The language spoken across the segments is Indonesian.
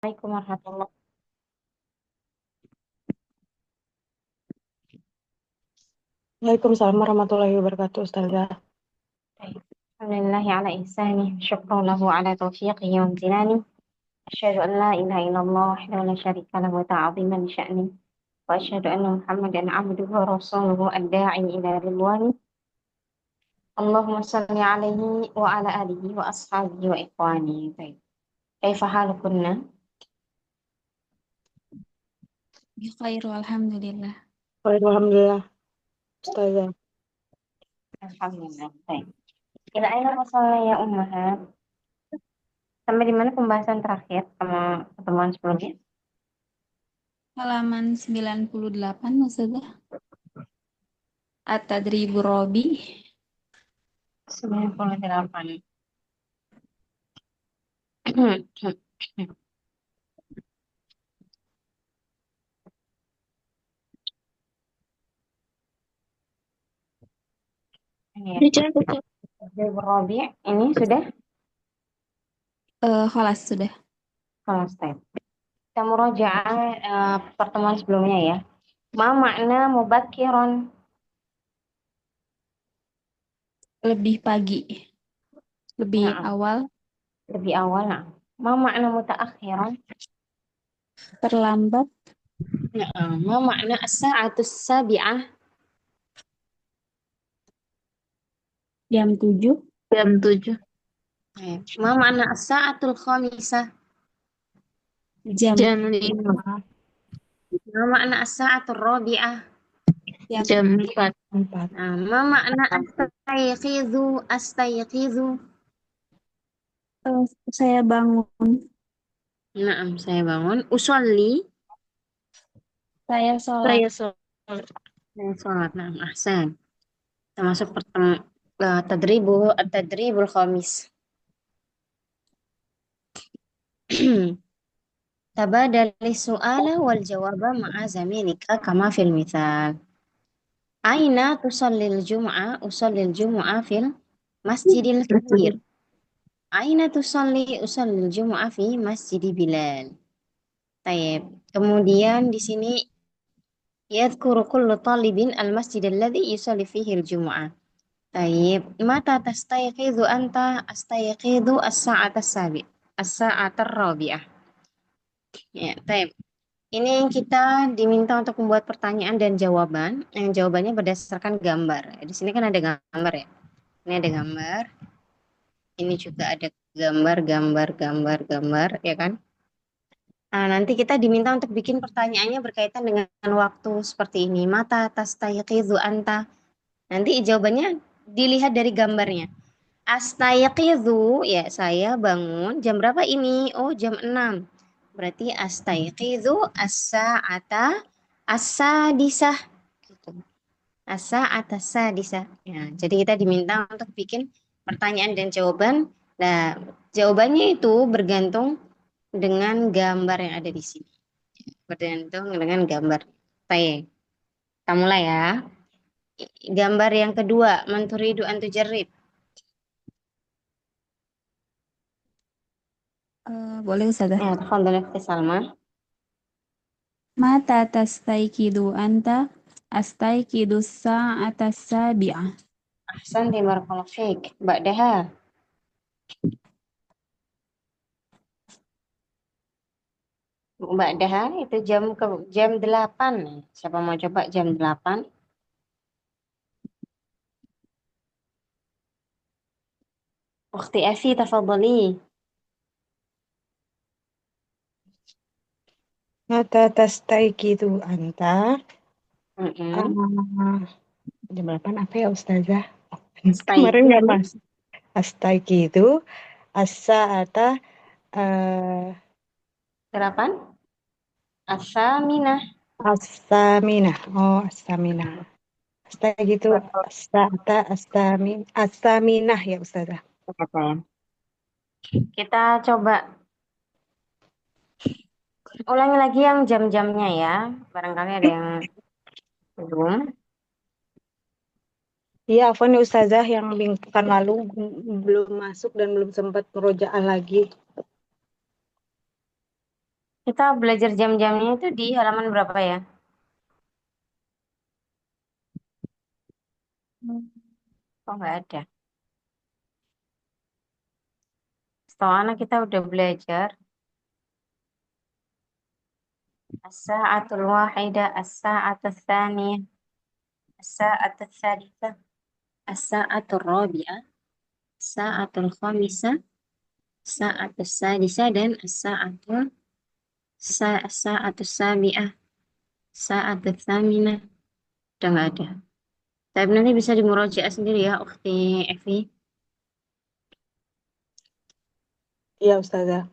Assalamualaikum warahmatullahi. Waalaikumsalam warahmatullahi wabarakatuh, Ustazah. Alhamdulillah ala ihsani, syukran lahu ala taufiqihi wa amtinani. Asyhadu an la ilaha illallah wahdahu la syarika lahu wa ta'ziman li sya'ni. Wa asyhadu anna Muhammadan abduhu wa rasuluhu ad-da'i ila ridwani. Allahumma salli alaihi wa ala alihi wa ashabihi wa ikhwani. Baik. Kaifa halukunna? Bikhair, alhamdulillah. Baik, alhamdulillah, Ustazah. Alhamdulillah. Baik. Ila aina wasalna ya ummahat? Sampai di mana pembahasan terakhir sama pertemuan sebelumnya? Halaman 98, Ustazah. At-Tadribu Robi. 98. Ini ya. Rabi' ini sudah Khalas sudah. selesai. Kita murojaah pertemuan sebelumnya ya. Ma makna mubakiron? Lebih pagi, lebih Nah, awal, lebih awal. Nah. Ma makna mutaakhiran? terlambat, Nah, ma makna as-sa'atus sabi'ah? jam 7, Jam 7. Ma makna as-sa'atul khamisah? jam Jam 5. Ma makna as-sa'atul rabi'ah? jam Jam 4. 4. Nah, ma makna astayqizu? Astayqizu? saya bangun, Nah, saya bangun. Usolli? saya sholat. Saya sholat. Saya sholat. Nah, ahsan. Termasuk tadribul khamis. Tabadali su'ala wal jawaba ma'a zaminika kama fil mithal. Aina tusallil jum'a? Usallil jum'a fil masjidil kabir. Aina tusalli? Usallil jum'a fi masjidi Bilal. Taib. Kemudian di sini yadhkuru kullu talibin al-masjid alladhi yusalli fihi al-jum'ah. Taib. Mata tastayqidhu anta? Astayqidhu as-sa'ata as-sabi'. As-sa'ata ar-rabi'ah. Ya, taib. Ini kita diminta untuk membuat pertanyaan dan jawaban. Yang jawabannya berdasarkan gambar. Di sini kan ada gambar ya. Ini ada gambar. Ini juga ada gambar, gambar, gambar, gambar, ya kan? Nah, nanti kita diminta untuk bikin pertanyaannya berkaitan dengan waktu seperti ini. Mata tastayqidhu anta. Nanti jawabannya dilihat dari gambarnya. Astayqidhu, ya saya bangun. Jam berapa ini? Oh, jam 6. Berarti astayqidhu as-sa'ata as-sadisah. Gitu. As-sa'ata as-sadisah. Ya, jadi kita diminta untuk bikin pertanyaan dan jawaban. Nah, jawabannya itu bergantung dengan gambar yang ada di sini. Bergantung dengan gambar. Baik, kita mulai ya. Gambar yang kedua, manturidu antujarrib. Boleh Ustazah. Ya, tafadhal ya Salma. Mata tastayqidu anta? Astayqidu sa'ata sabi'ah. Ahsan, barakallahu fiik. Ba'daha. Ba'daha itu jam 8. Siapa mau coba jam 8? Ukhti Afi, tafadhali. Mata tastayqidu anta? Mm-mm. Ah, jam 8 apa ya, Ustazah? Kemarin nggak Astayqidu. mas. Astayqidu as-sa'ata eh, 8. As-saminah. as-saminah. Oh, as-saminah. Astayqidu Betul. as-sa'ata as-saminah ya, Ustazah. Betul. Kita coba ulangi lagi yang jam-jamnya ya. Barangkali ada yang belum. Iya, Afwan ya, Ustazah, yang pekan lalu belum masuk dan belum sempat merojaah lagi. Kita belajar jam-jamnya itu di halaman berapa ya? Kok nggak ada? Setahu anak kita udah belajar as-sa'atul wahidah, as-sa'atul tsaniyah, as-sa'atul tsalitsah, as-sa'atul rabi'ah, as-sa'atul khamisah, as-sa'atul sadisah, dan as-sa'atul sabi'ah, as-sa'atul tsaminah. Udah nggak ada. Tapi nanti bisa dimurojaah sendiri ya, Ukhti Evi. Iya, Ustazah.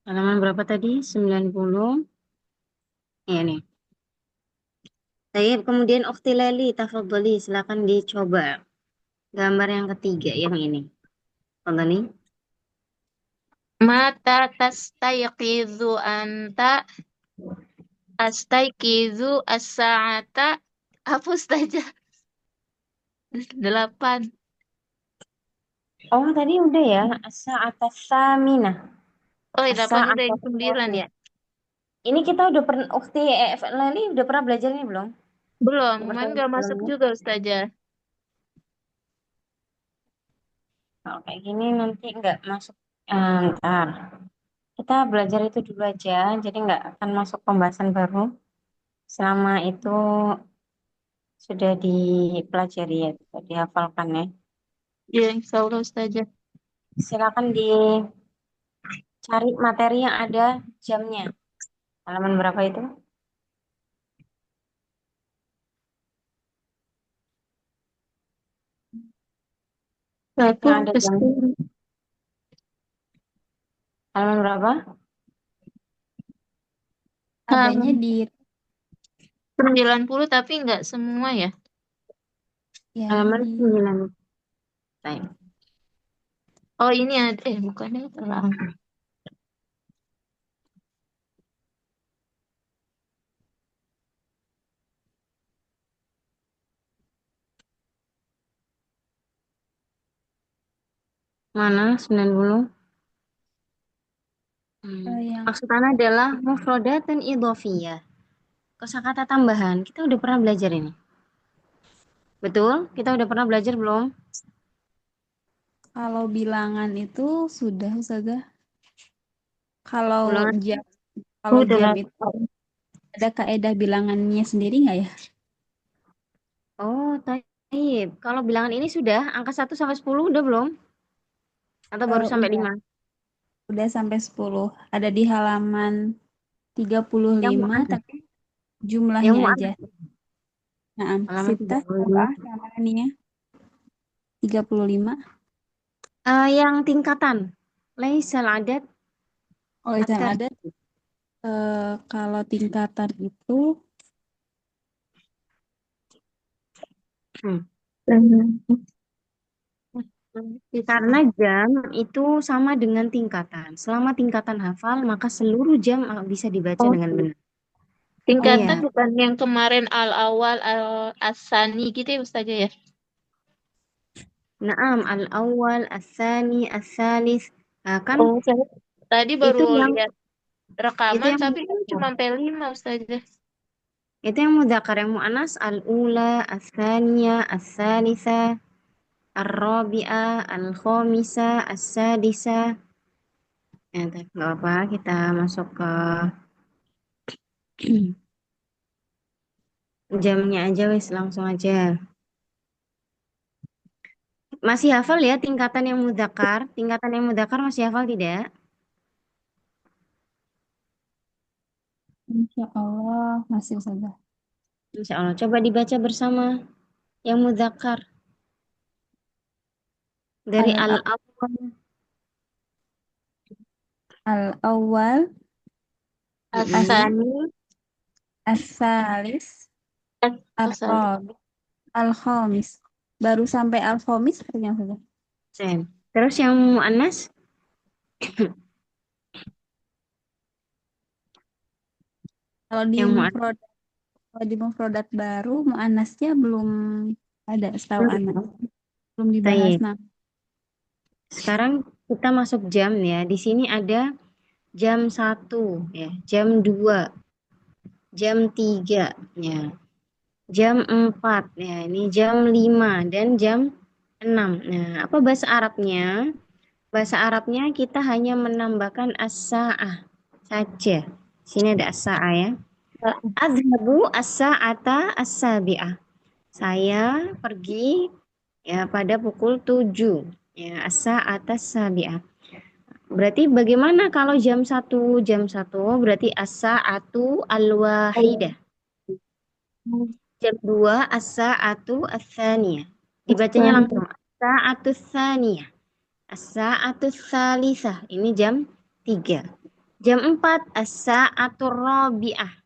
Halaman berapa tadi? 90. Ya nih. Baik, kemudian Ukhti Leli, tafadholi, silakan dicoba. Gambar yang ketiga yang ini. Tafadholi. Mata tastayqizu anta astayqizu as-sa'ata hapus saja 8. Oh, tadi udah ya. As-sa'atas saminah. Oh, 8 udah yang As-sa'atas 9 ya? saminah. Ini kita udah pernah, Ukhti Leli udah pernah belajar ini belum? Belum, man Pertemuan gak masuk sebelumnya. juga Ustazah. Kalau kayak gini nanti nggak masuk. Ntar. Kita belajar itu dulu aja, jadi nggak akan masuk pembahasan baru. Selama itu sudah dipelajari ya, sudah dihafalkan ya. Ya, insya Allah Ustazah. Silakan dicari materi yang ada jamnya. Halaman berapa itu? Satu Yang ada sampai jamnya. 10. Halaman berapa? Adanya Halaman di 90 tapi nggak semua ya. ya Halaman di 9. Baik. Oh, ini ada. Bukannya terang. Mana 90? yang Maksudnya adalah mufradat dan idhofiyah. Kosakata tambahan. Kita udah pernah belajar ini. Betul? Kita udah pernah belajar belum? kalau bilangan itu sudah Ustazah. Kalau Ulangan. jam kalau Udah jam lah. itu ada kaedah bilangannya sendiri nggak ya? Oh, taib. Kalau bilangan ini sudah angka 1 sampai 10 udah belum? Atau baru sampai Udah 5? udah sampai 10. Ada di halaman Yang 35 mu'annas. tapi Yang jumlahnya aja. mu'annas. Nah, Halaman sita 35. sabah yang mana nih ya? 35. Yang tingkatan. Laisal adad Oh, itu yang atar. ada. Kalau tingkatan itu Hmm. Hmm. Karena jam itu sama dengan tingkatan. Selama tingkatan hafal, maka seluruh jam bisa dibaca Oh, dengan benar. tingkatan Iya. bukan yang kemarin al-awal, al-asani gitu ya Ustazah ya? Naam, al-awwal, as-sani, as-salis. Nah, kan Oh, saya tadi baru itu yang lihat itu rekaman yang tapi kan mudzakkar. cuma sampai 5 Ustazah. Itu yang mudzakkar, yang muannas al-ula, as-saniyah, as-salisa, ar-rabi'ah, al-khamisah, as-sadisah. Ya, tapi nggak apa, kita masuk ke jamnya aja wes, langsung aja. Masih hafal ya tingkatan yang mudzakkar? Tingkatan yang mudzakkar masih hafal tidak? Insya Allah masih Ustazah. Insya Allah. Coba dibaca bersama yang mudzakkar. Dari Al al-awwal. al awal as Asani, asalis asali. al al khamis. Baru sampai al khamis artinya Ustazah. Sen. Terus yang muannas? Kalau di Yang muannas. mufrad kalau di mufradat baru muannasnya belum ada setahu anak. Belum dibahas Taib. nah. Sekarang kita masuk jam ya. Di sini ada jam 1 ya, jam 2, jam 3 ya, jam 4 ya, ini jam 5 dan jam 6. Nah, apa bahasa Arabnya? Bahasa Arabnya kita hanya menambahkan as-sa'ah saja. Sini ada as-sa'ah ya. Azhabu as-sa'ata as-sabi'ah. Saya pergi ya pada pukul 7 ya, as-sa'ata as-sabi'ah. Berarti bagaimana kalau jam 1? Jam 1 berarti as-sa'atu al-wahidah. Jam 2 as-sa'atu as-tsaniyah. Dibacanya langsung as-sa'atu as-tsaniyah. As-sa'atu ats-tsalisah. Ini jam 3. Jam 4 as-sa'atu rabi'ah.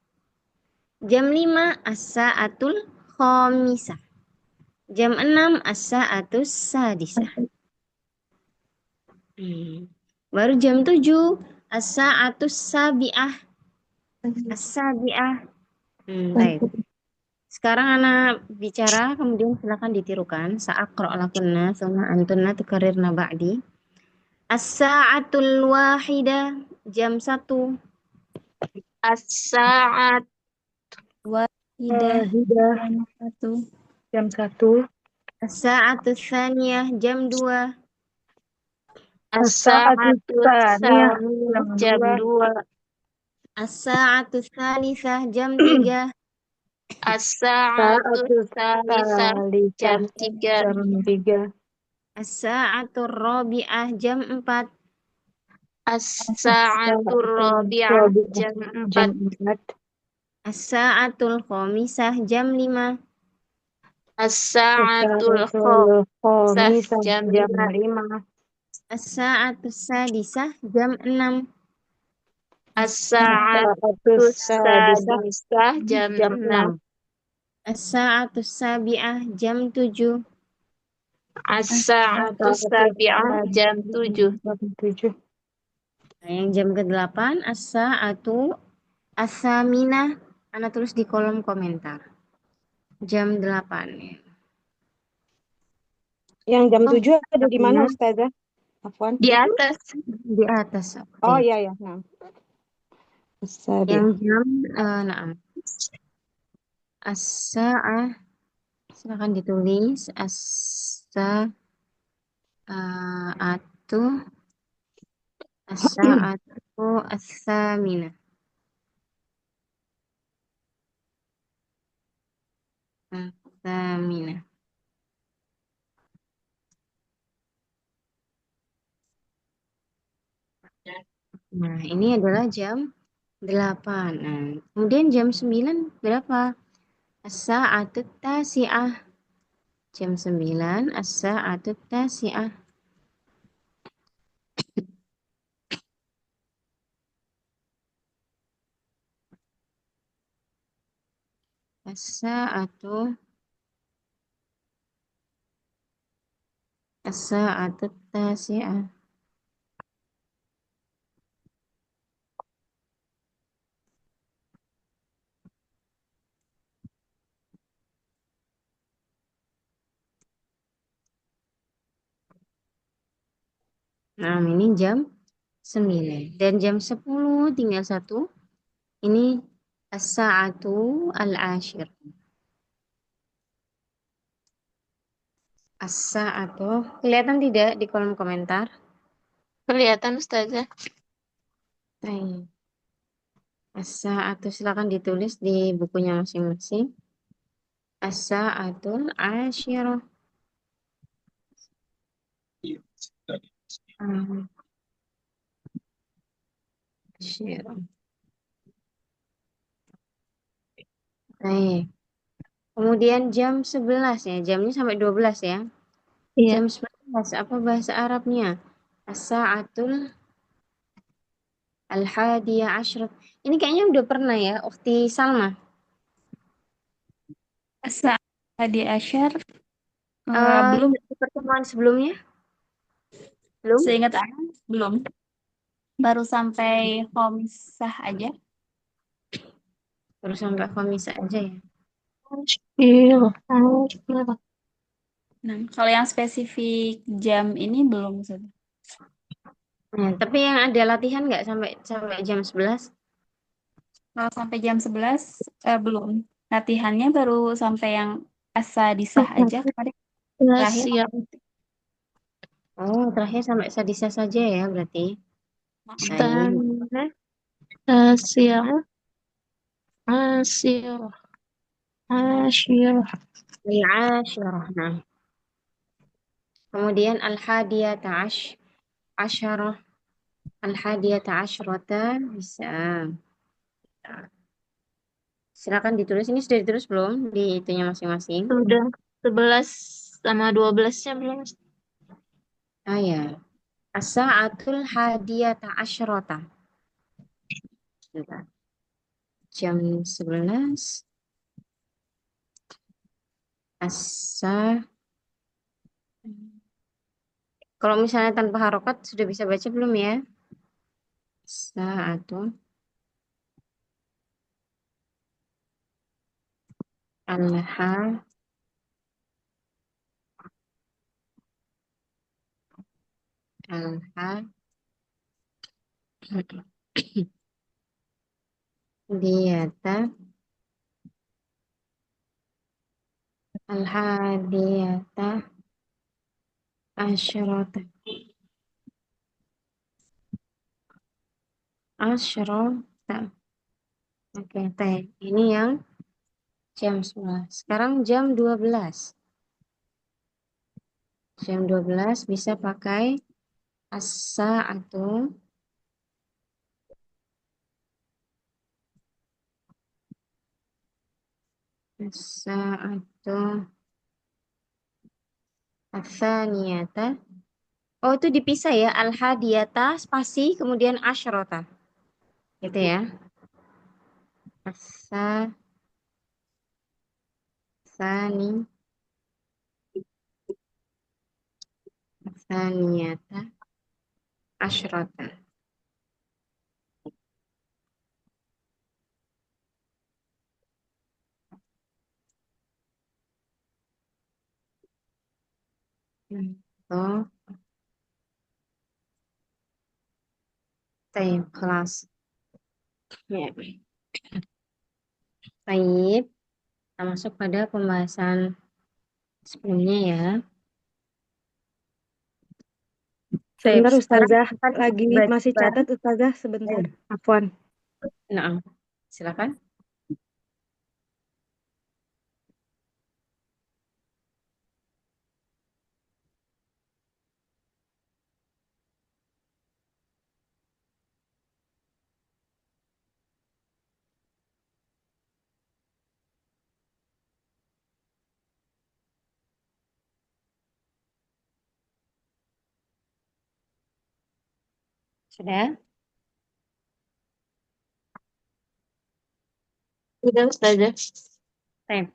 Jam 5 as-sa'atul khamisah. Jam 6 as-sa'atu sadisah. Baru jam 7 as-sa'atu sabi'ah. As-sabi'ah. Baik. Sekarang anak bicara, kemudian silakan ditirukan. Sa'aqra' lakunna, tsumma antunna tukarrirna ba'di. As-sa'atul wahidah, jam 1. As-sa'at Wahidah Wahidah, jam 1. jam 1. As-sa'atul tsaniyah, jam 2. As-sa'atu as-sa'atu tsaniyah, tsaniyah jam jam 2. 2. As-sa'atul tsalisah, jam 3. As-sa'atu Sa'atu tsalisah tsalisah, jam 3. jam 3. As-sa'atul rabi'ah, jam 4. As-sa'atu Sa'atu rabi'ah rabi'ah, jam jam 4. 4. As-sa'atul khamisah, jam 5. As-sa'atul Sa'atul khamisah khamisah, jam jam 5. 5. As-sa'atus sadisah, jam 6. As-sa'atu Sa'atu sadisah, sadisah jam jam 6. 6. As-sa'atus sabi'ah, jam 7. As-sa'atu sabi'ah jam 7. Jam 7. Nah, yang jam ke-8 as-sa'atu as-saminah. Anda tulis di kolom komentar. Jam 8 ya. Yang jam Oh, 7 ada di mana, benar. Ustazah? Afwan. Di atas. Di atas. Oke. Oh, iya, ya. Nah. Yang As-sabi'ah. jam nah, as-sa'ah silakan ditulis as-sa'atu as-sa'atu as-saminah. As-saminah. Nah, ini adalah jam 8. Nah, kemudian jam 9 berapa? As-sa'atut tasi'ah. Jam 9 as-sa'atut tasi'ah. As-sa'atu as-sa'atut tasi'ah. Nah, ini jam 9. Dan jam 10 tinggal 1. Ini as-sa'atu al-ashir. As-sa'atu. Kelihatan tidak di kolom komentar? Kelihatan Ustazah. Baik. As-sa'atu silakan ditulis di bukunya masing-masing. As-sa'atul ashirah. Ashirah. Baik. Kemudian jam 11 ya. Jamnya sampai 12 ya. Iya. Jam 11 apa bahasa Arabnya? As-sa'atul al-hadiyah asyrah. Ini kayaknya udah pernah ya, Ukhti Salma. As-sa'adi asyar belum Di pertemuan sebelumnya? Belum? seingat aku belum. Baru sampai khomisah aja. Baru sampai khamisah aja ya. Iya. Nah, kalau yang spesifik jam ini belum. Ustaz. Nah, tapi yang ada latihan nggak sampai sampai jam 11? Kalau sampai jam 11 belum. Latihannya baru sampai yang asa disah aja kemarin Ya, terakhir. siang. Oh, terakhir sampai sadisa saja ya berarti. Baik. Istana. Siang. Asyirah. Asyirah. Al-ashirah. Nah, kemudian al-hadiyata asyarah. Al-hadiyata asyrata bisa. Silakan ditulis. Ini sudah ditulis belum di itunya masing-masing? Sudah 11 sama 12-nya belum? Ah ya. As-sa'atul hadiyata asyrata. Sebentar. Jam 11. Asa. Kalau misalnya tanpa harokat sudah bisa baca belum ya? Sa'atul alha alha diyata alhadiyata asyrata asyrata. Oke, teh. Ini yang jam 11. Sekarang jam 12. Jam 12 bisa pakai asa atau asa atau atsaniyata. Oh, itu dipisah ya. Al-hadiyata spasi kemudian asyrota. Gitu ya. Asa sani atsaniyata asyrota. Oh, taib kelas. Ya. Taib. Kita masuk pada pembahasan sebelumnya ya. Taib. Sebentar Sekarang Ustazah, kita lagi baca masih bareng. catat Ustazah sebentar. Afwan. Nah, silakan. Sudah? Sudah, Ustazah. Taib.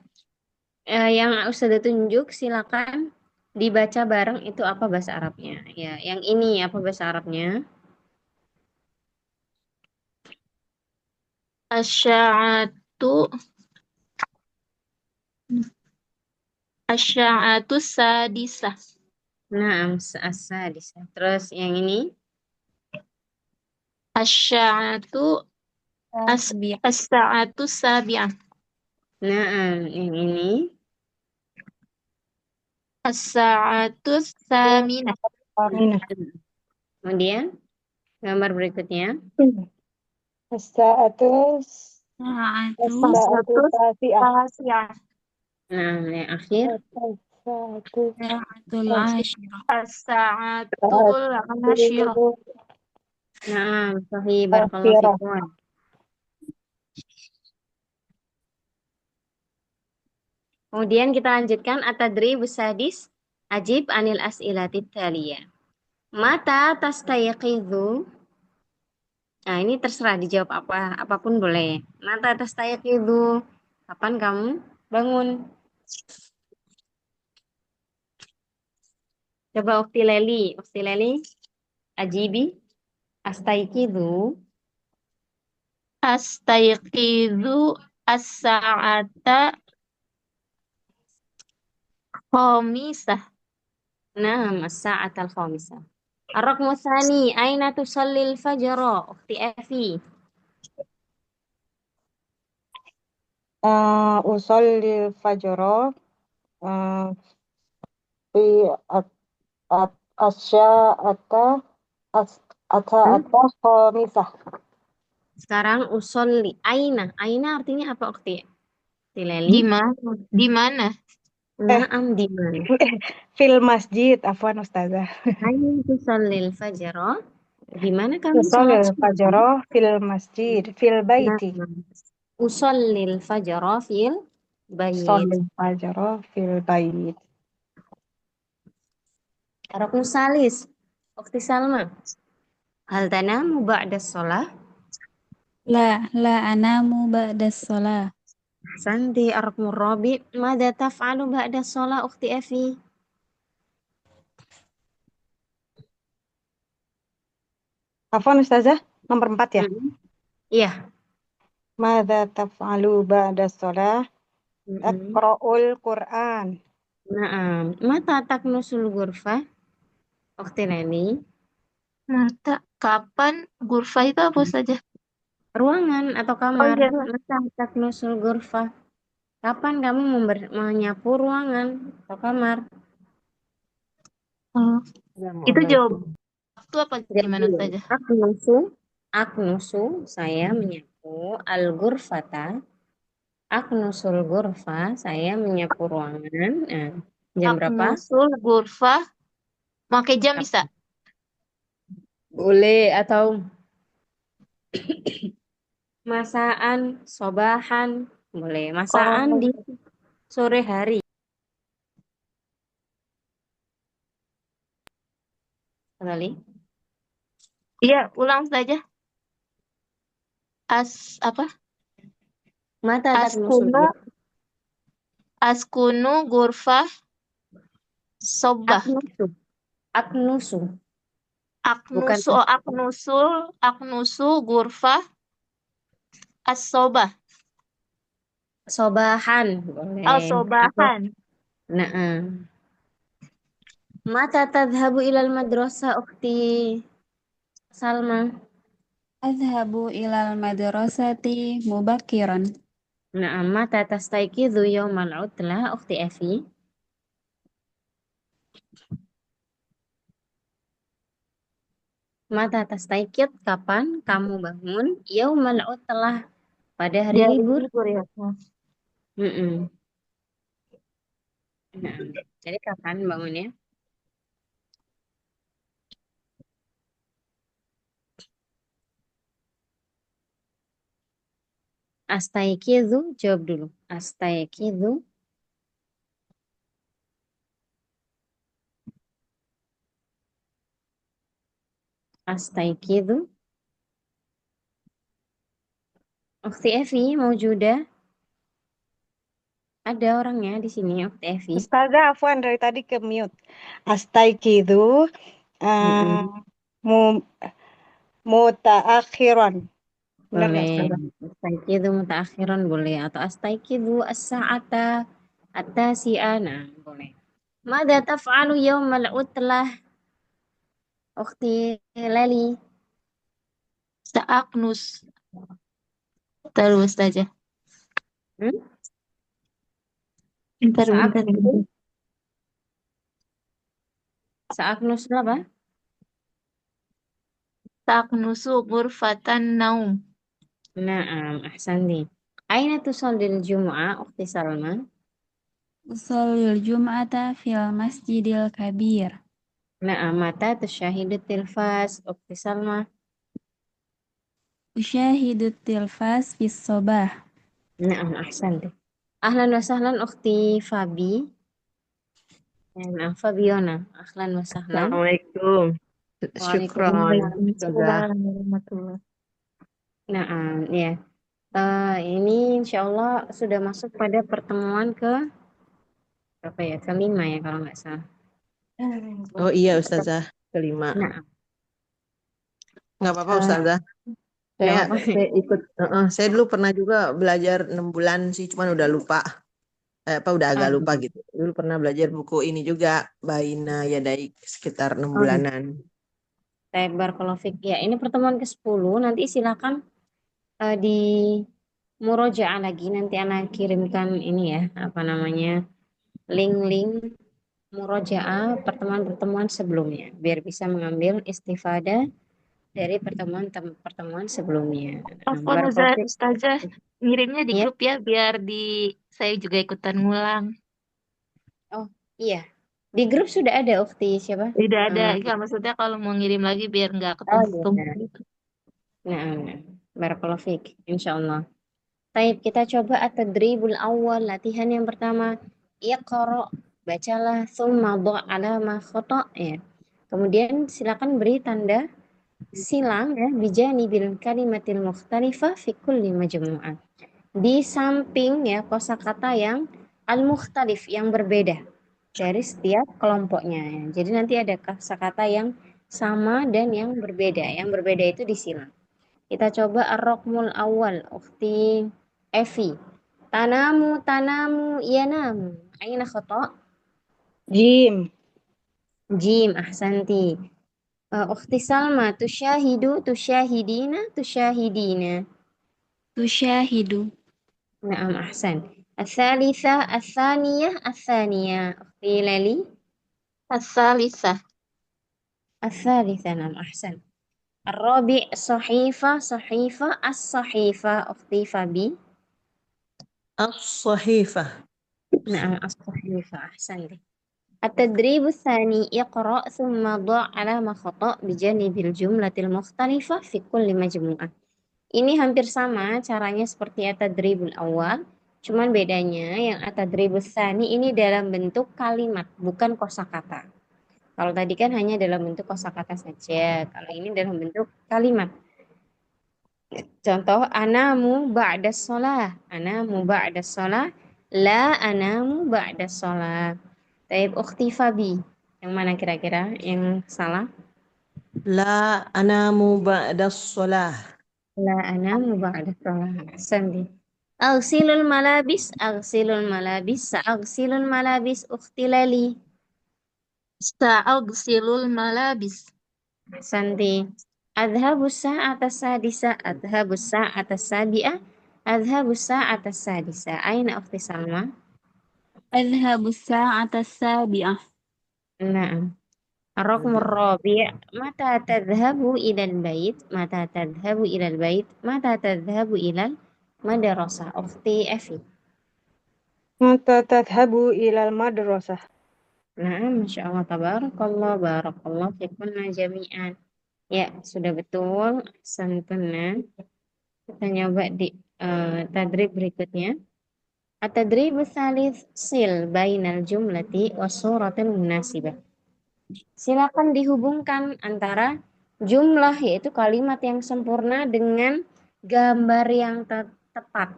Yang Ustazah tunjuk silakan dibaca bareng itu apa bahasa Arabnya. Ya, yang ini apa bahasa Arabnya? Asya'atu. Asya'atu sadisah. Nah, asa. Terus yang ini? Asya'atu Biar as-sa'atu sabi'ah. Nah, yang ini? As-sa'atu saminah. Aminah. Kemudian gambar berikutnya. As-sa'atus itu as-sa'atu tasi'ah. Tasi'ah. Nah, yang akhir. As-sa'atu saatul tasi'ah. asyirah. As-sa'atul asyirah. Nah, sahih barakallahu Asyirah. fikum. Kemudian kita lanjutkan atadri busadis ajib anil as'ilati taliyah. Mata tastayqidhu. Nah, ini terserah dijawab apapun boleh. Mata tastayqidhu. Kapan kamu bangun? Coba Ukti Leli, ajibi. Astayqidhu. Astayqizu as-sa'ata khamisah. Nah, as-sa'at al-khamisah. الرقم الثاني أين تصلي الفجر أختي أفي؟ Usolli fajro fi asya'ata Hmm? khamisah. Sekarang usolli. Aina. Aina artinya apa Ukti? Tileli? Di mana? Di mana? Naam di mana? Fil masjid, afwan Ustazah. Aina tusallil fajra. Di mana kamu Usolli sholat subuh? fajro fil masjid, fil baiti. Naam. Usallil fajra fil bait. Usolli fajro fil bait. Ruknu salis. Ukti Salma. Hal tanamu ba'da sholah? La anamu ba'das shalah. Santi ar-ruknu rabi. Mada taf'alu ba'da sholah Ukti Efi? Afwan Ustazah, nomor 4 ya. Iya. Madza taf'alu ba'da shalah? Mm-mm. Aqra'ul Qur'an. Naam. Mata taknusul ghurfah? Ukti Neni. Mata. Kapan? Gurfa itu apa saja? Ruangan atau Oh kamar. iya. Mata taknusul ghurfah? Kapan kamu menyapu ruangan atau kamar? Oh. Itu jawab waktu apa gimana Jawab. saja? Aknusu, saya menyapu al-ghurfata. Aknusul ghurfa, saya menyapu ruangan. Nah, jam berapa? Aknusul gurfa. Pakai jam bisa? Boleh atau masaan, sobahan, boleh. Masaan Oh. di sore hari. Kembali. Iya, ulang saja. Apa? Mata taknusul Askunu, ghurfa. askunu gurfa sobah. Aknusu. Aknusu. Bukan Aknusu gurfa as-sobah. sobahan, boleh. Atau Sobahan. nah. Mata tadhabu ilal madrasah Ukti Salma. Adhabu ilal madrasati mubakiran. Nah, mata tastaykidhu yaumal utlah Ukti Efi. Mata tastaykid, kapan kamu bangun? Yaumal utlah, pada hari Dari libur. libur ya. Mm-mm. Nah, jadi kapan bangunnya? Astaykidhu, jawab dulu. Astaykidhu. Astaykidhu. Ukti Efi, maujudah? Ada orangnya di sini, Ukti Efi. Ustazah, afwan dari tadi ke mute. Astaikidu Mm-mm. mu- mutaakhiran. Benar nggak Boleh. Ustazah? Astaykidhu mutaakhiran boleh. Atau astaykidhu as-sa'ata at-tasi'a. Nah, boleh. Mada taf'alu yaumal utlah Ukti Leli? Saaknus. Terus saja. Hmm? Bentar. Saaknus apa? Saaknusu gurfatan naum. Naam, ahsanti. Aina tusallil Jum'ah Ukti Salma? Usolil jum'ata fil masjidil kabir. Naam, mata tusyahidu tilfas Ukti Salma? Usyahidu tilfas fis sobah. Naam, ahsanti. Ahlan wa sahlan Ukti Fabi. Naam, Fabiona. Ahlan wa sahlan. Assalamualaikum. Syukron. Waalaikumsalam. Warahmatullahi. Naam, ya. Ini insya Allah sudah masuk pada pertemuan ke berapa ya? Kelima ya kalau nggak salah. Oh iya Ustazah, kelima. Nah, Nggak apa-apa eh, Ustazah. nggak Saya, apa-apa. saya ikut. Saya dulu pernah juga belajar 6 bulan sih, cuman udah lupa. Udah agak lupa gitu. Dulu pernah belajar buku ini juga, Baina Yadaik, sekitar 6 Oh, bulanan. Taib barakallahu fik. Ya, ini pertemuan ke-10. Nanti silakan di murojaah lagi. Nanti anak kirimkan ini ya, apa namanya, link-link murojaah pertemuan-pertemuan sebelumnya, biar bisa mengambil istifadah dari pertemuan sebelumnya. Afwan Barakallahu fik. Ustazah, ngirimnya di Ya. grup ya biar saya juga ikutan ngulang. Oh, iya. Di grup sudah ada ukti siapa? Tidak ada, Eh, enggak maksudnya kalau mau ngirim lagi biar nggak oh ketumpuk iya. gitu. Nah. Barakallahu fik. Insyaallah. Baik, kita coba at-tadribul awal, latihan yang pertama. Iqra, bacalah, thumma dha' alama khata' ya. Kemudian silakan beri tanda silang ya, bijanibil kalimatil mukhtalifah fi kulli majmu'ah. Di samping ya kosakata yang al-mukhtalif, yang berbeda dari setiap kelompoknya ya. Jadi nanti ada kosakata yang sama dan yang berbeda. Yang berbeda itu disilang. Kita coba ar-raqmul awal, ukhti Evi. Tanamu, yanamu. Aina khata? Jim. Jim, ahsanti. Ukhti Salma, tusyahidina. Tusyahidu. Naam, ahsan. الثالثة الثانية أختي لالي. As-salisah. الثالثة نعم أحسن. الرابع صحيفة الصحيفة أختي فابي. As-sahifah. نعم الصحيفة أحسنت. التدريب الثاني اقرأ ثم ضع علامة خطأ بجانب الجملة المختلفة في كل مجموعة. Ini hampir sama caranya seperti at-tadribul awal, cuman bedanya yang at-tadribul tsani ini dalam bentuk kalimat, bukan kosakata. Kalau tadi kan hanya dalam bentuk kosakata saja, kalau ini dalam bentuk kalimat. Contoh, anamu ba'da sholah, la anamu ba'da sholah. Taib ukhti Fabi, yang mana kira-kira yang salah? La anamu ba'da sholah. La anamu ba'da sholah. Ahsanti. Aghsilul malabis ukhti Lali. Sa'agsilul malabis. Ahsanti. Adhabu sa'ata sabi'ah, adhabu sa'ata sadisa. Aina ukhti Salma? Adhabu sa'ata sabi'ah. Na'am. الرقم الرابع متى تذهب إلى البيت متى تذهب إلى المدرسة أختي أفي. Mata tadhabu ilal madrasah. Nah, Masya Allah, tabarakallah, barakallah fikunna jami'an. Ya, sudah betul. Santuna. Kita nyoba di tadrib berikutnya. At-tadrib tsalits sil bainal jumlati was suratil munasibah. Silakan dihubungkan antara jumlah yaitu kalimat yang sempurna dengan gambar yang tepat.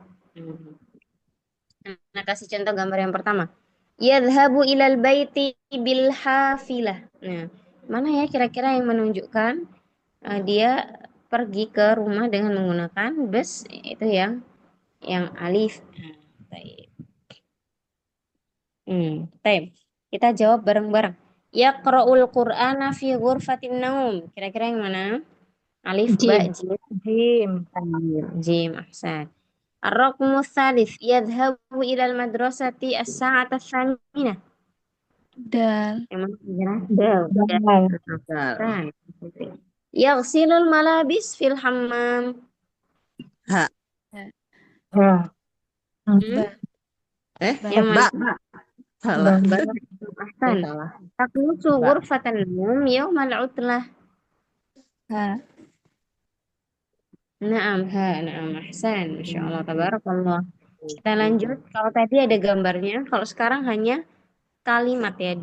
Nah, kasih contoh gambar yang pertama. Yadhabu ilal baiti bil hafilah. Nah, mana ya kira-kira yang menunjukkan dia pergi ke rumah dengan menggunakan bus, itu yang alif. Nah, baik. Baik. Kita jawab bareng-bareng. Yaqra'ul Qur'ana fi ghurfatin naum. Kira-kira yang mana? Alif, ba, Jim. jim. Jim. Jim, ahsan. Ar-raqmu tsalits yadhhabu ilal madrasati as-sa'ata ats-tsaminah. Dal. Yang mana kira? Del. Ahsan. Yaghsilul malabis fil hammam. Ha. Ha. Hmm? Yang Ba. mana? Salah. Ahsan. Salah. Taqnusu Ba. ghurfatan naum yaumal utlah. Ha. Naam, naam, ahsan. Masya Allah, tabarakallah. Kita lanjut. Kalau tadi ada gambarnya, kalau sekarang hanya kalimat ya.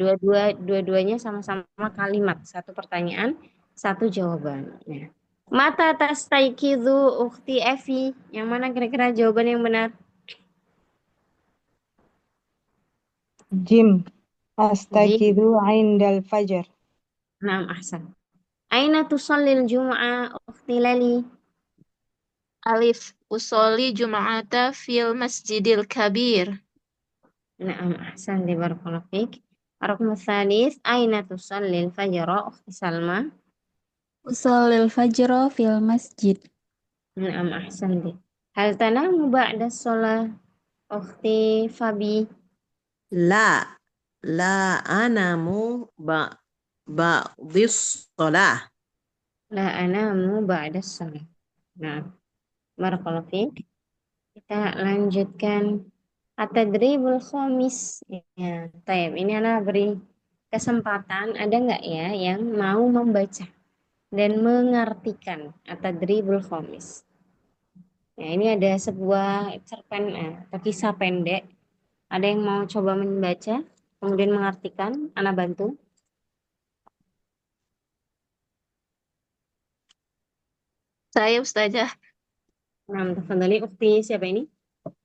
Dua-duanya sama-sama kalimat. Satu pertanyaan, satu jawaban. Ya. Mata tastaikizu ukhti Evi. Yang mana kira-kira jawaban yang benar? Jim. Astakidu indal fajar. Naam, ahsan. Aina tusallil jum'ah ukhti Lali. Alif. Usolli jum'ata fil masjidil kabir. Naam, ahsan. Barakallahu fiik. Ar-raqmu tsalits, aina tusallil fajra ukhti Salma. Usallil fajra fil masjid. Naam, ahsanti. Hal tanamu ba'da sholah, ukhti Fabi? La, la anamu ba'dis sholah. La anamu ba'da sholah. Nah, barakallahu fiik. Kita lanjutkan at-tadribul khamis. Ya, taib. Ini Ana beri kesempatan, ada nggak ya yang mau membaca dan mengartikan at-tadribul khamis? Ya, ini ada sebuah cerpen atau kisah pendek. Ada yang mau coba membaca, kemudian mengartikan? Ana bantu. Saya Ustazah Nah, tafadhali. Ukhti siapa ini?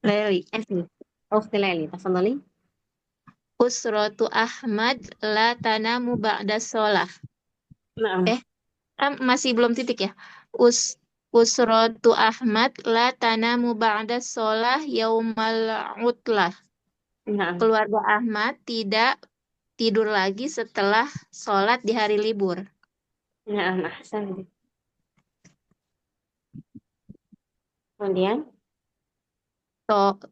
Leli. Evi. Ukhti Leli, tafadhali. Usratu Ahmad la tanamu ba'da sholah. Naam. Masih belum titik ya. Usratu Ahmad la tanamu ba'da sholah yaumal utlah. Naam. Keluarga Ahmad tidak tidur lagi setelah sholat di hari libur. Naam, ahsan. Kemudian,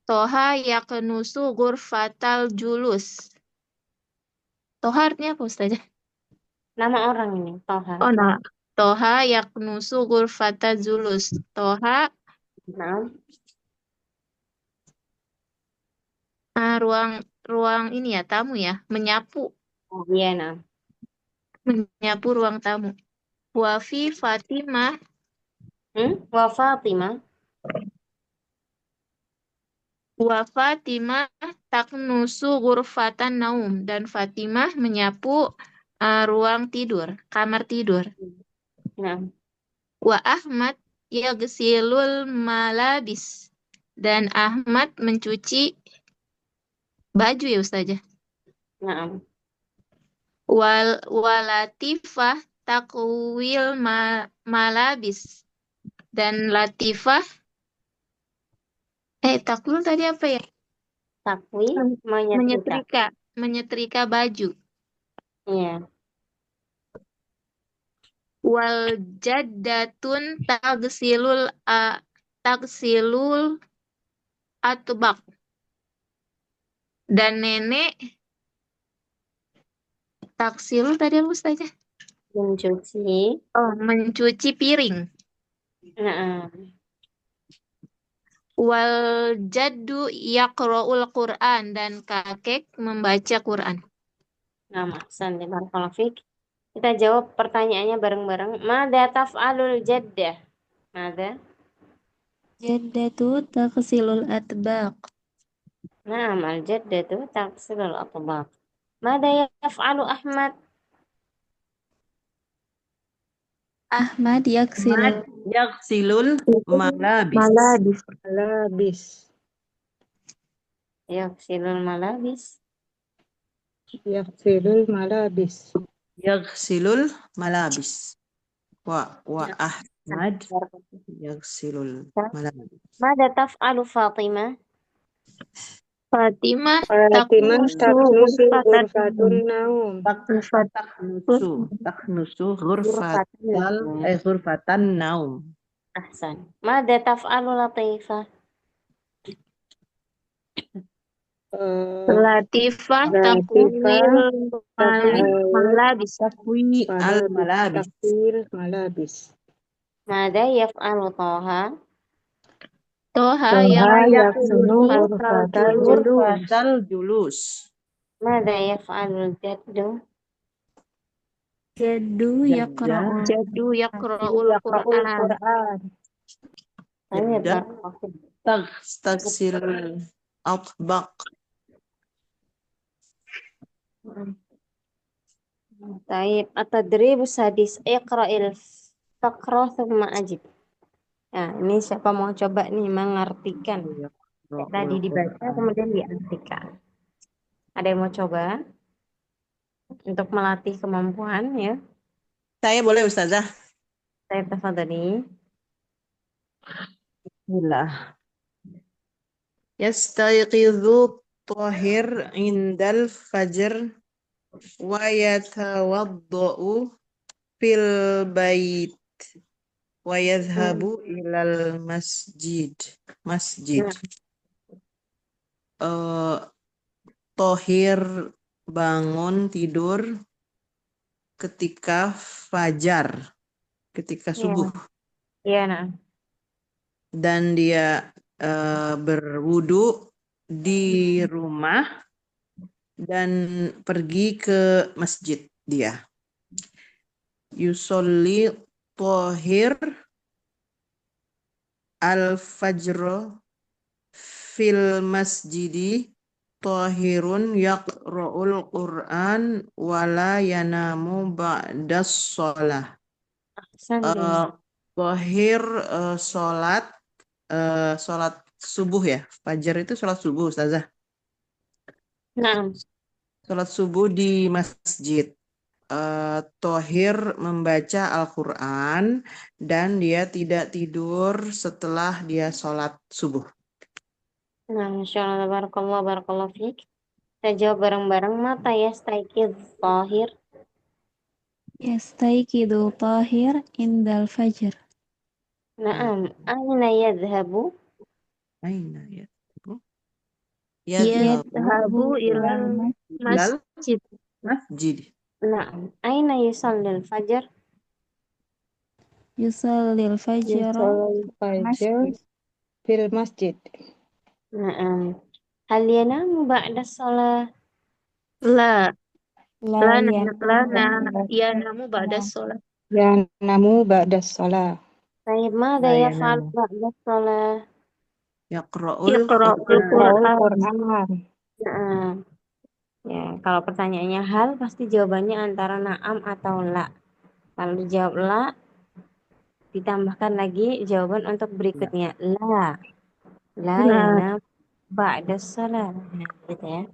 Toha yaknusu ghurfatal julus. Toha artinya apa Ustazah? nama orang ini, Toha. Oh, nah. Toha yaknusu ghurfatal julus. Toha Naam. ruang ini ya, tamu ya, menyapu Oh, iya, naam. ruang tamu. Wafi Fatimah Wa Fatimah. taknusu ghurfatan naum, dan Fatimah menyapu ruang tidur, kamar tidur. Naam. Wa Ahmad yaghsilul malabis, dan Ahmad mencuci baju ya Ustazah. Naam. Walatifah takwil malabis, dan Latifah takwil tadi apa ya? Takwi, menyetrika. menyetrika baju. Iya. Wal jaddatun tagsilul atbaq, dan nenek taksil tadi apa Ustazah? Mencuci. Mencuci piring. Naam. Wal jaddu yaqra'ul Qur'an, dan kakek membaca Quran. Naam, ahsan. Barakallahu fiik. Kita jawab pertanyaannya bareng-bareng. Mada taf'alul jaddah? Mada? Jaddatu taghsilul atbaq. Naam, al-jaddatu taghsilul atbaq. Mada yaf'alu Ahmad? Ahmad Ahmad yaksilul yaghsilul malabis. Malabis. Yaghsilul malabis. Yaghsilul malabis. Yaghsilul malabis. Wa Ahmad yaghsilul malabis. Mada taf'alu Fatimah? Fatimah Fatimah taknusu ghurfatan ghurfatun naum. Taknusu ghurfatan naum. Ahsan. Mada taf'alu Latifah? Latifah Latifah takwil malabis. Takwi al malabis. takwil malabis. Mada yaf'alu Toha? Toha yaksunu Ghurfatal julus. Mada yaf'alu Jaddu? Jaddu yaqra'ul jaddu yaqra'ul Qur'an. Tanya Jadda Pak. tagsilul atbaq. Taib. At-tadribu sadis. Iqra'il faqrah thumma ajib. Nah, ini siapa mau coba nih mengartikan? Tadi dibaca kemudian diartikan. Ada yang mau coba? Untuk melatih kemampuan ya. Saya boleh Ustazah? Saya tafadhali. Bismillah. Yastayqidhu Thahir indal fajr wa yatawadda'u fil bait wa yadhhabu ilal masjid. Masjid. Eh, Tohir bangun tidur ketika fajar, ketika subuh, Iya, nah. dan dia berwudu di rumah dan pergi ke masjid dia. Yusolli Tohir al-fajr fil masjidi Tohirun yaqra'ul Qur'an wala yanamu ba'das sholah. Ahsan. Tohir sholat subuh ya. Fajar itu sholat subuh, Ustazah. Nah, Sholat subuh di masjid. Tohir membaca Al-Quran dan dia tidak tidur setelah dia sholat subuh. nah, Masya Allah, barakallah fiik. Kita jawab bareng-bareng. Mata yastaiqidh Tahir. Yastaiqidu Tahir indal fajr. Naam. Aina yadhabu? Aina ya? Yadhabu ilal ilal masjid. masjid. Naam. Aina yusallil fajr? Yusallil fajr Yusallil fajr masjid. fil masjid. Naam. Hal yanamu ba'da shalah? La La yanamu ba'da sholat. Yanamu ba'da shalah. Tayyib, mada La yaf'al yanamu. ba'da shalah? Yaqra'ul Yaqra'ul Qur'an. Yaqra'ul Qur'an. Qur'an. Naam. Ya, kalau pertanyaannya hal, pasti jawabannya antara na'am atau la. Kalau dijawab la, ditambahkan lagi jawaban untuk berikutnya. La. La La yanam ba'da shalah. Nah, gitu ya.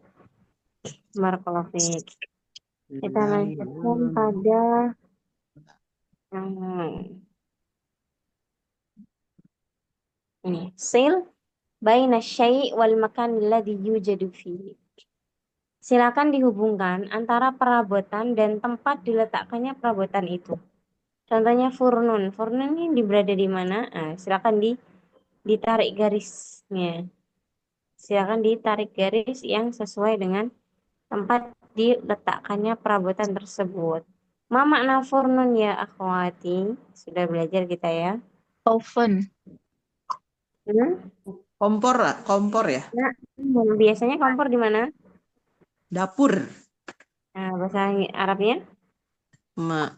Barakallahu fiik. Kita La lanjutkan yanamu. pada hmm, ini. Sil baina syai' wal makan alladhi yujadu fihi. Silakan dihubungkan antara perabotan dan tempat diletakkannya perabotan itu. Contohnya furnun. Furnun ini berada di mana? Nah, silakan ditarik garisnya. Silakan ditarik garis yang sesuai dengan tempat diletakkannya perabotan tersebut. Ma makna furnun ya akhwati? Sudah belajar kita ya. oven. Kompor ya. Nah, biasanya kompor di mana? Dapur. Nah, bahasa Arabnya?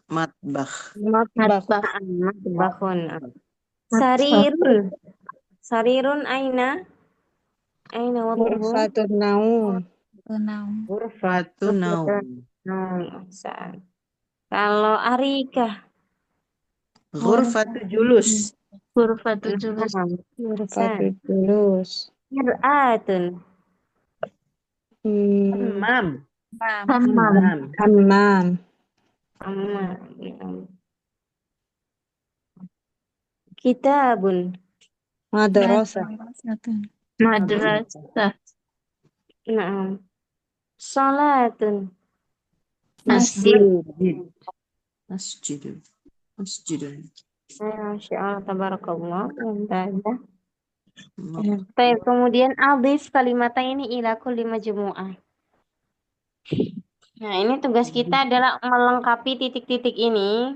Matbakh. Matbakh. Matbahun. Sarirun. Sarirun aina? Aina waduhu? Ghurfatun naum. Naum. Ghurfatun naum. Kalau arikah? Ghurfatu julus. Ghurfatul julus. Ghurfatun julus. Mir'atun. Hammam. Hammam. Hammam. Kitabun. Madrasah. Madrasah. Naam. Salatun. Masjid. Masjid. Masjid. Masya Allah, tabarakallah. Mantap. Baik, kemudian adif kalimat ini ila kulli majmu'ah. Nah, ini tugas kita adalah melengkapi titik-titik ini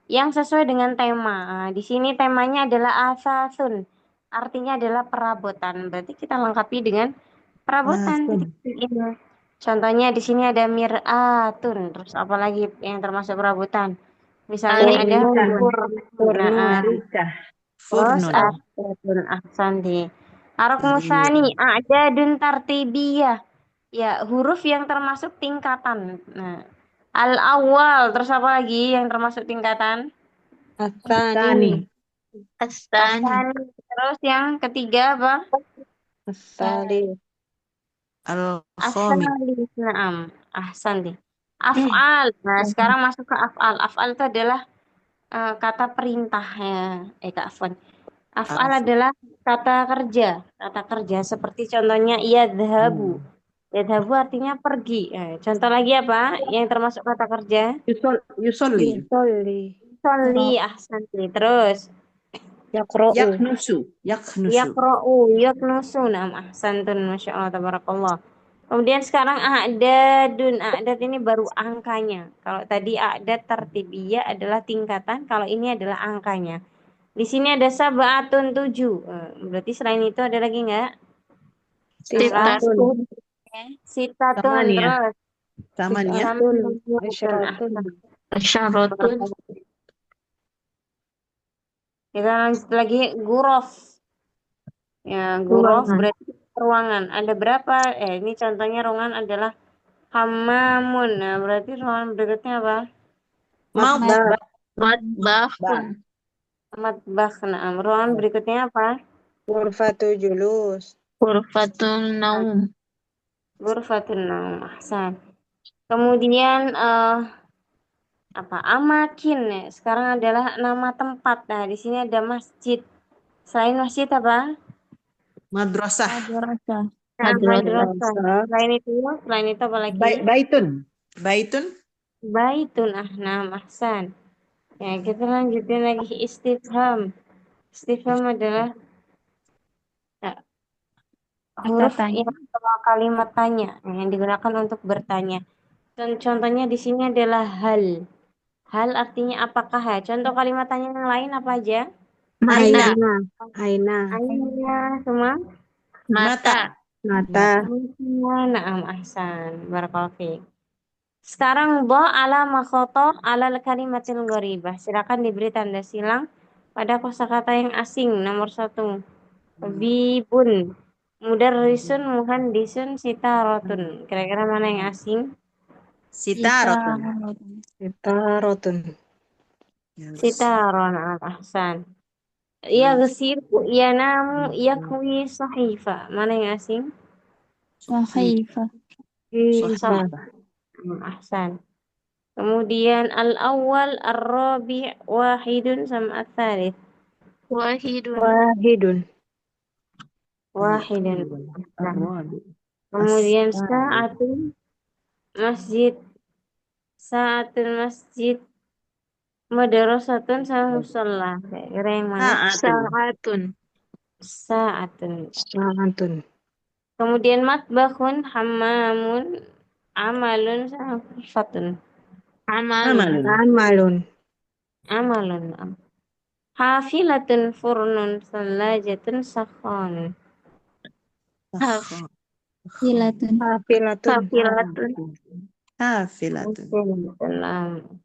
yang sesuai dengan tema. Nah, di sini temanya adalah asasun. Artinya adalah perabotan. Berarti kita lengkapi dengan perabotan titik-titik ini. Contohnya di sini ada mir'atun. Terus apalagi yang termasuk perabotan? Misalnya ada terus ahsanun ahsanti. Ar-Ruknusani a'dadun tartibiyah. Ya, huruf yang termasuk tingkatan. Nah, al-awwal, terus apa lagi yang termasuk tingkatan? As-sani. Astani. Terus yang ketiga apa? As-salis. Al-khamis. As-salis. Naam, ahsanti. Af'al. Nah, sekarang masuk ke af'al. Af'al itu adalah kata perintah ya. Kak Afwan. Af'al adalah kata kerja. Kata kerja seperti contohnya yadhabu. Yadhabu artinya pergi. Contoh lagi apa yang termasuk kata kerja? Yusolli. Yusolli. Sholli, ahsanti. Terus Yaqra'u. Yaknusu. yaqra'u, yaknusu. Naam, ahsantun, masya Allah, tabarakallah. Kemudian sekarang a'dadun. A'dad ini baru angkanya. Kalau tadi a'dad tartibiyah adalah tingkatan, kalau ini adalah angkanya. Di sini ada sab'atun 7. Berarti selain itu ada lagi nggak? Tis'atun. Sitatun, Tamaniyah. terus Tamaniyah. Asyaratun. Asyaratun. Kita lanjut lagi gurof. Ya, gurof Ruangan. berarti ruangan. Ada berapa? Ini contohnya ruangan adalah hamamun. Nah, berarti ruangan berikutnya apa? Matbah. Matbahun. Matbakh. Nah, ruangan berikutnya apa? Ghurfatu julus. Ghurfatun naum. Ghurfatun naum. Ahsan. Kemudian apa? Amakin. Ya. Sekarang adalah nama tempat. Nah, di sini ada masjid. Selain masjid apa? Madrasah. Madrasah. Nah, Madrasah. madrasah. Selain itu apa lagi? Baitun. Baitun. Baitun. Nah, ahsan. Ya, kita lanjutin lagi istifham. Istifham adalah ya, huruf tanya. yang setelah kalimat tanya yang digunakan untuk bertanya. Dan contohnya di sini adalah hal. Hal artinya apakah ya? Contoh kalimat tanya yang lain apa aja? Mata. Aina. Aina. Aina semua. Mata. Mata. Naam ahsan. Barakallahu fiik. Sekarang ala makhotoh ala kalimatil gharibah. Silakan diberi tanda silang pada kosakata yang asing. Nomor 1. Bibun. Mudarrisun muhandisun sitarotun. Kira-kira mana yang asing? Sitarotun. Sitarotun. Sitaron al-ahsan. Yaghsilu yanamu yakwi sahifa. Mana yang asing? Sahifah. Sahifah. Ahsan. Kemudian al-awwal ar-rabi' wahidun sama al-thalith. Wahidun. Wahidun. Wahidun. Ar-rabi. Kemudian sa'atun masjid. Sa'atun masjid. Madrasatun sama musalla. Kira yang mana? Sa'atun. Sa'atun. Sa'atun. Kemudian matbakhun, hammamun, amalun, sama fatun. Amalun. Amalun. Amalun. Hafilatun, furnun, salajatun, sakhanun. Hilatun. Hafilatun. Hafilatun. Hafilatun. Hafilatun.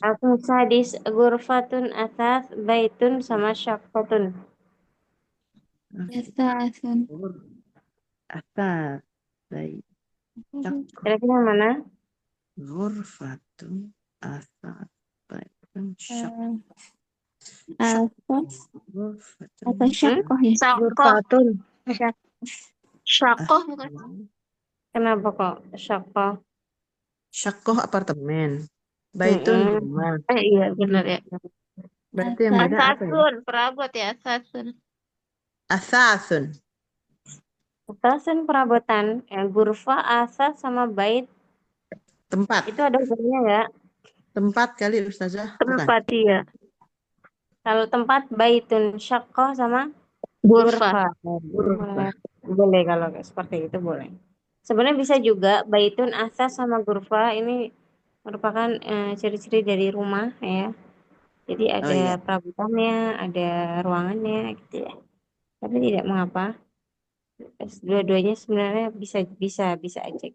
Aku sadis ghurfatun atas baitun sama syaqqatun. Yasasun. Atas. Baik. Kira-kira mana? Ghurfatun. Atas. Baitun. Asas Ghurfatun. atau syakoh ya? Sakoh. Ghurfatun. Syakoh bukan? Kenapa kok syaqqah? Syakoh apartemen. Baitun rumah. Iya benar ya. Berarti yang beda apa ya? Asasun. Perabot ya. Asasun. Asasun. Atasan perabotan, ghurfa, asas sama bait Tempat. itu ada hubungannya nggak? Tempat kali Ustazah. Bukan. Tempat iya. Kalau tempat baitun syaqqah sama Ghurfah. ghurfa. Boleh kalau seperti itu boleh. Sebenarnya bisa juga baitun asas sama ghurfa ini merupakan ciri-ciri dari rumah ya. Jadi ada iya. perabotannya, ada ruangannya gitu ya. Tapi tidak mengapa. Dua-duanya sebenarnya bisa aja.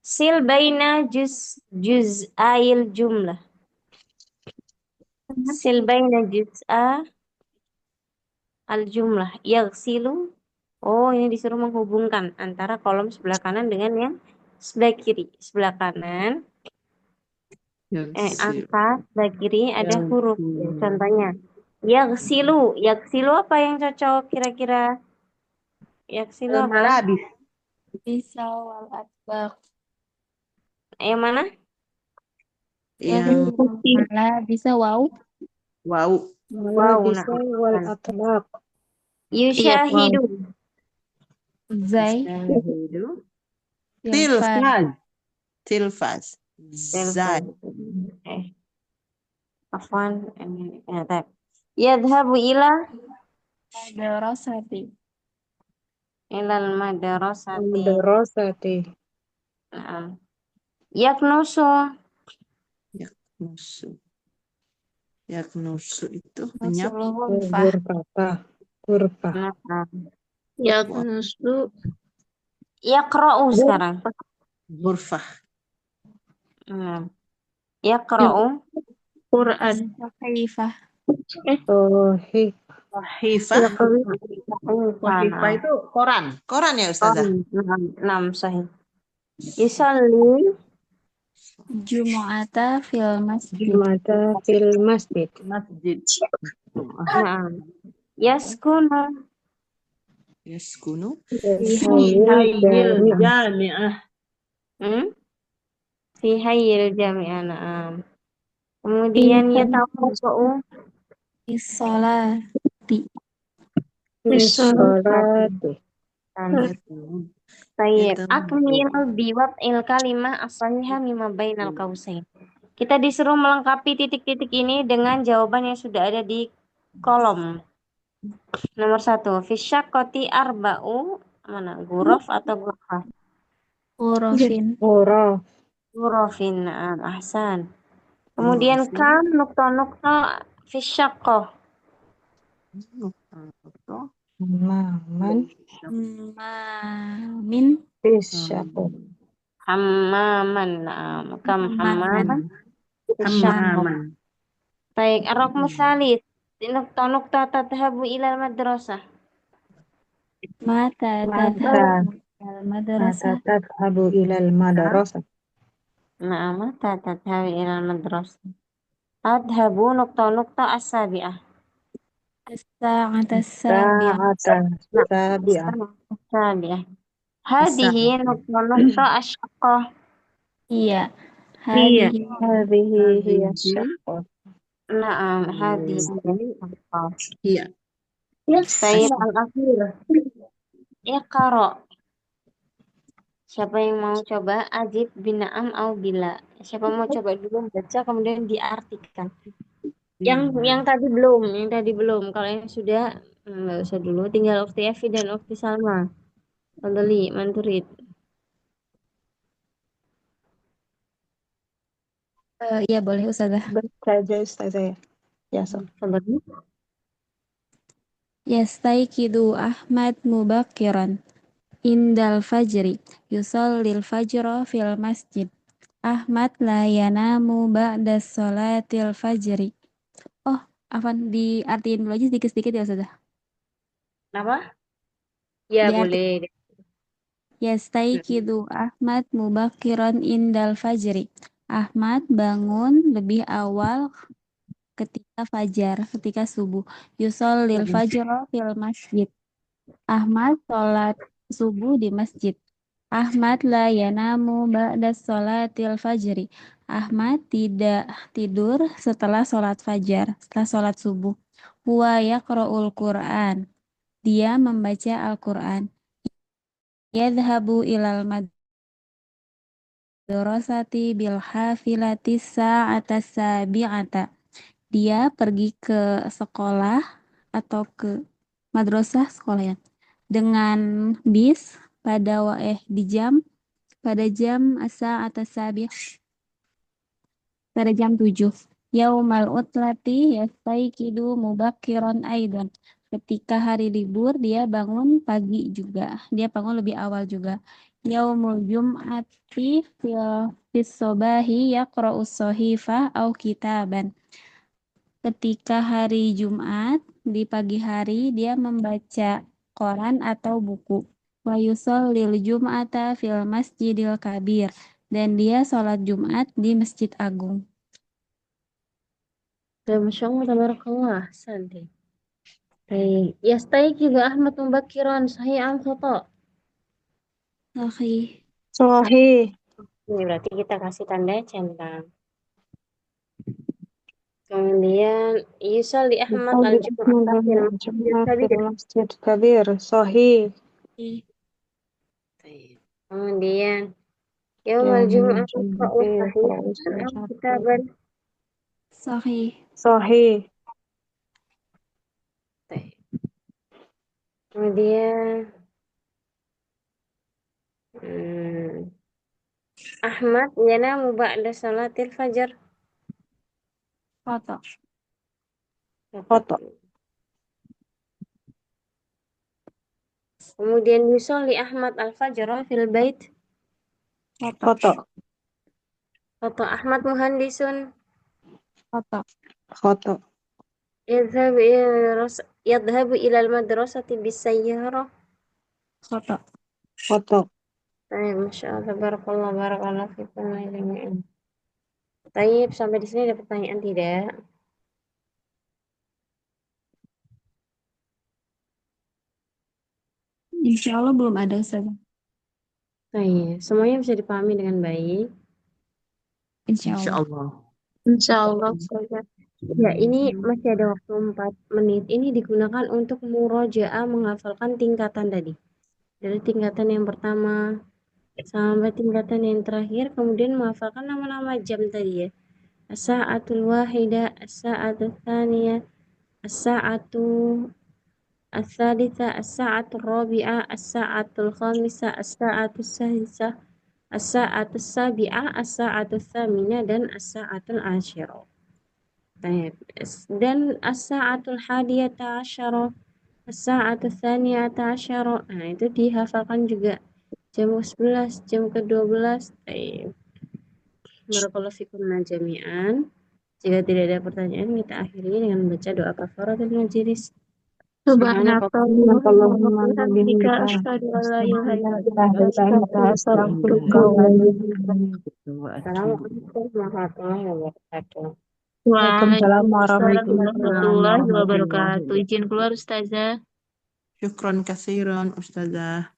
Sil baina juz'ail jumlah. Sil baina juz'a al jumlah. Yaghsilu. Oh, ini disuruh menghubungkan antara kolom sebelah kanan dengan yang sebelah kiri. Sebelah kanan angka, sebelah kiri ada huruf. Ya, contohnya yaghsilu. Yaghsilu apa yang cocok kira-kira? Yaghsilu apa? Malabis. Bisa wal atbaq. Yang mana? Yang Malah bisa wow. wow. Wow, Bisa wal atlaq. Yushahidu. Zai. Yastahidu. Tilfaz. Tilfaz. Zai. Afwan. Tab. Yadhabu Madrasati. ilal madrasati. Madrasati. Na'am. Yaknusu. Yaknusu. Yaknusu itu Nusul menyapu. ghurfah. Ghurfata. Ghurfah. Na'am. Yaknusu. Yaqra'u sekarang. Ghurfah. Na'am. Yaqra'u. Quran. Sahifah. Sohi. Wahifah. Wahifah itu koran. Koran ya Ustazah? Na'am, sahih. Yusalli. Jumu'ata fil masjid. Jumata fil masjid. Masjid. Na'am. Yaskunu. Yaskunu. Hayil jami'ah. Jami'ah. Fi hayyil jami'ah. Na'am. Kemudian yatawadda'u. Isolati. Bisolati. Tayyib. Akmil biwat'il kalimah as-sahihah mimma bainal qausain. Kita disuruh melengkapi titik-titik ini dengan jawaban yang sudah ada di kolom. Nomor 1. Fisyaqqati arba'u. Mana? Guruf atau gurfah? Hurufin. Huruf. Gurufin. Na'am. Ahsan. Kemudian kam nukta fisyaqqah. Maman. Min. Fisyaqqah. Hammaman. Na'am. Kam hammaman. Hammaman. Baik. Ar-raqmu tsalits. Nukta tadhhabu ilal madrasah. Mata Mata. tadhabu Mata madrasah. tadhabu ilal madrasah. Na'am. Mata tadhhabu ilal madrasah. Tadhhabu nukta as-sabi'ah. As-sa'ata as-sabi'ah. Sa'ata sabi'ah. Sabi'ah. Hadihi nukta asyaqqah. Iya. Iya. Hadhihi hiya syaqqah. Na'am. Hadihi asyaqqah. Iya. Baik. Al-akhir. Iqra. Siapa yang mau coba? Ajib bina'am au bila. Siapa mau coba dulu baca kemudian diartikan. Yang tadi belum. Kalau yang sudah nggak usah dulu. Tinggal Ukti Evi dan Ukti Salma. Fadli, Manturid. Iya boleh Ustazah. Baca aja Ustazah ya. Ya, so. Fadli. Yastaiqidu Ahmad mubakiran. Indal fajri. Yusallil fajra fil masjid. Ahmad la yanamu ba'da sholatil fajri. Oh, Afan diartiin dulu aja sedikit-sedikit ya Ustazah. Apa? Ya, Diarti- boleh. Yastaiqidu Ahmad mubakiran indal fajri. Ahmad bangun lebih awal ketika fajar, ketika subuh. Yusallil fajra fil masjid. Ahmad sholat subuh di masjid. Ahmad la yanamu ba'da sholatil fajri. Ahmad tidak tidur setelah sholat fajar, setelah sholat subuh. Huwa yaqra'ul Qur'an. Dia membaca Al-Qur'an. Yadhabu ilal madrasati bil hafilati sa'ata sabi'ata. Dia pergi ke sekolah atau ke madrasah sekolah ya dengan bis pada jam atas sabi pada jam 7. Yaumal utlati yastaiqidu mubakiron aidan. Ketika hari libur dia bangun pagi juga. Dia bangun lebih awal juga. Yaumul jum'ati fis sobahi yaqra'us sohifah au kitaban. Ketika hari Jumat di pagi hari dia membaca koran atau buku. Wa yusallil jum'ata fil masjidil kabir. Dan dia sholat Jumat di Masjid Agung. Masya Allah, tabarakallah. Santai. Baik. Yastaiqidu Ahmad mubakiran. Sahih am khata? Sahih. Sahih. Ini berarti kita kasih tanda centang. Kemudian yusalli Ahmad al-jum'ah fil masjid kabir. Masjid kabir. Sahih. Kemudian yaumal jumu'ah iqra'u Yaumal sahihan am jumu'ah. kitaban. Sahih. Sahih. Kemudian hmm, Ahmad yanamu ba'da salatil fajar. Foto. Foto. Kemudian yusolli Ahmad al-fajr fil bait. Foto. Foto Ahmad muhandisun. Foto. Foto. Yadhabu ila al-madrasati bisayyarah. Foto. Foto. Baik, Masya Allah, barakallah fikum wa jami'an. Baik, sampai di sini ada pertanyaan tidak? Insya Allah belum ada, Ustaz. Baik, semuanya bisa dipahami dengan baik. Insya Insya Allah. Allah. Insya Allah, Ustazah. Ya, ini masih ada waktu 4 menit. Ini digunakan untuk murojaah menghafalkan tingkatan tadi. Dari tingkatan yang pertama sampai tingkatan yang terakhir, kemudian menghafalkan nama-nama jam tadi ya. As-sa'atul wahida, as-sa'atul thaniyah, as-sa'atu as-salisah, as-sa'atul rabi'ah, as-sa'atul khamisah, as-sa'atul sadisah, as-sa'atul sabi'ah, as-sa'atul thaminah, dan as-sa'atul asyirah. Baik. Dan as-sa'atul hadiyata asyarah, as-sa'atul thaniyata asyarah. Nah, itu dihafalkan juga. Jam ke-11, jam ke-12. Baik. Barakallahu fikum jami'an. Jika tidak ada pertanyaan, kita akhiri dengan membaca doa kafaratul majelis. Allahumma Subhanakallahumma bihamdika bihamdika. asyhadu an la ilaha illa anta Astaghfiruka astaghfiruka wa atubu ilaik. Assalamualaikum warahmatullahi wabarakatuh. Waalaikumsalam Waalaikumsalam warahmatullahi warahmatullahi wabarakatuh. wabarakatuh. Izin keluar, Ustazah. Syukron kasiron, Ustazah.